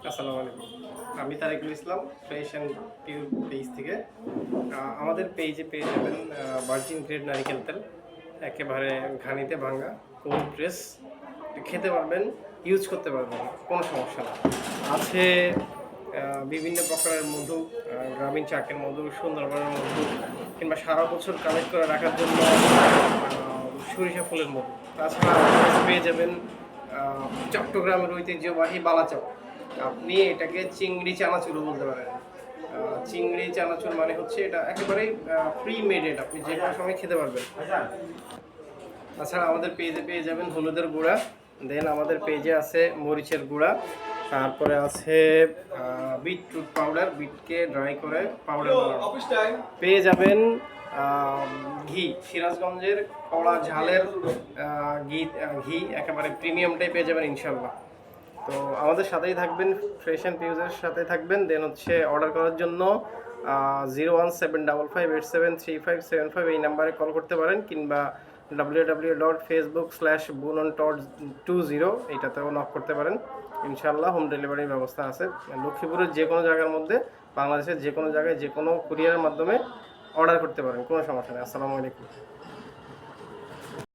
আসসালামু আলাইকুম। আমি তারিকুল ইসলাম, ফ্রেশ অ্যান্ড পিওর পেজ থেকে। আমাদের পেজে পেয়ে যাবেন ভার্জিন গ্রেড নারিকেল তেল, একেবারে ঘানিতে ভাঙা, কোল্ড প্রেস। খেতে পারবেন, ইউজ করতে পারবেন, কোনো সমস্যা না। আছে বিভিন্ন প্রকারের মধু, গ্রামীণ চাকের মধু, সুন্দরবনের মধু, কিংবা সারা বছর কালেক্ট করে রাখার জন্য সরিষা ফুলের মধু। তাছাড়া পেয়ে যাবেন চট্টগ্রামের ঐতিহ্যবাহী বালাচক। আপনি এটাকে চিংড়ি চানাচুরও বলতে পারেন। চিংড়ি চানাচুর মানে হচ্ছে এটা একেবারেই প্রি মেডেড, আপনি যে কোনো সময় খেতে পারবেন। তাছাড়া আমাদের পেজে পেয়ে যাবেন হলুদের গুঁড়া, দেন আমাদের পেজে আছে মরিচের গুঁড়া, তারপরে আছে বিটরুট পাউডার, বিটকে ড্রাই করে পাউডার পেয়ে যাবেন। ঘি, সিরাজগঞ্জের কড়া ঝালের ঘি একেবারে প্রিমিয়ামটাই পেয়ে যাবেন ইনশাল্লাহ। তো আমাদের সাথেই থাকবেন, ফ্রেশ অ্যান্ড পিউজের সাথে থাকবেন। দেন হচ্ছে অর্ডার করার জন্য 01755873575 এই নাম্বারে কল করতে পারেন, কিংবা www.facebook/bunon20 এইটাতেও নক করতে পারেন। ইনশাল্লাহ হোম ডেলিভারির ব্যবস্থা আছে। লক্ষ্মীপুরের যে কোনো জায়গার মধ্যে, বাংলাদেশের যে কোনো জায়গায় যে কোনো কুরিয়ারের মাধ্যমে অর্ডার করতে পারেন, কোনো সমস্যা নেই। আসসালামু আলাইকুম।